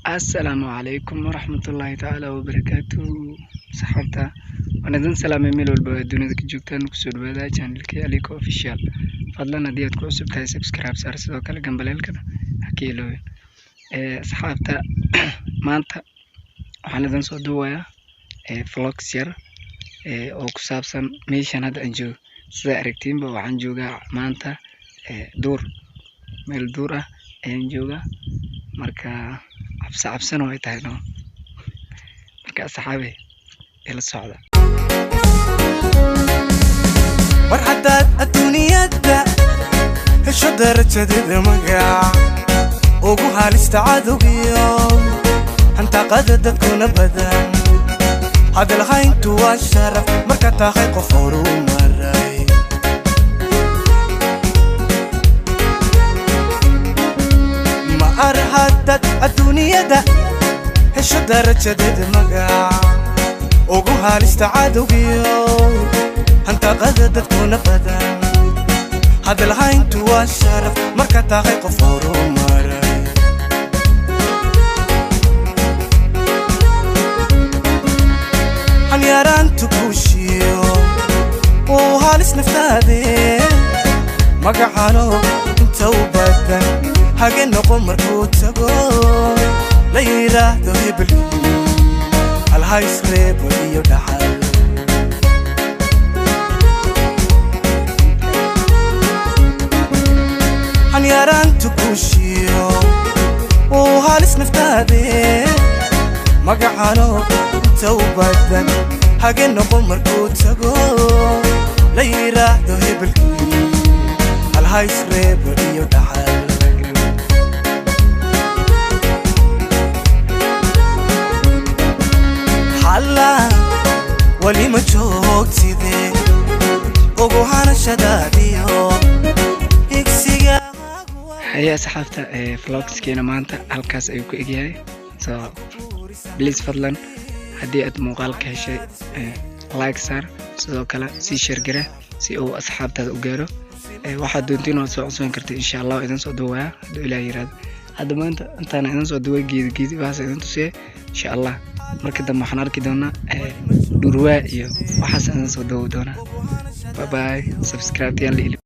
السلام عليكم ورحمة الله تعالى وبركاته. صحبتا وانا دن سلام ميل والبا دونيدا كجوجتان كسو دبادا channelka Aliko official fadlan hadii aad ku cusub tahay subscribe saar sidoo kale gambaleelkana hakiilooyin asxaabta maanta waxaan idin soo duubayaa vlogs yar oo ku saabsan meeshan hadda aan joogo sida aragtiinba waxaan joogaa maanta duur meel duur ah ayaan joogaa marka cabsan way tahay marka asxaabe ila socda warxadaad adduuniyada hesho darajadeda magac ugu halista cadowgiyo hantaqada dadkuna badan hadalhayntu waa sharaf marka tahay qof horumaray ma arhadad adduuniyada hesho darajadeda magac ugu halista cadowgiyo hantaqada dadkuna badan hadalhayntu waa sharaf marka tahay qof horumaray hanyaraantu kuushiyo oo halis naftaade magacano inta u badan hage noqon markuu tago la yiraahdo hebel halhays reebo iyo dhaxal hanyaraantu kuushiyo oo halis naftaade magacano inta u badan hage noqon markuu tago la yiraahdo hebel halhays reebo iyo dhaxal wali ma joogtide ugu hanashadaadiyo igsiga haya asxaabta vlogskeena maanta halkaas ayuu ku egyahay so please fadlan hadii aad muuqaalka heshay like saar sidoo kale si share gare si uu asxaabtaada u gaaro waxa doontiin oo soo cusub kartay insha Allah idin soo duwaya haduu Ilaahay yiraahdo hadda maanta intaan idin soo duway geedi waxa idin tusay insha Allah marka dambe waxaan arki doonaa dhurwaa iyo waxaas idin soo duway doona bye bye subscribe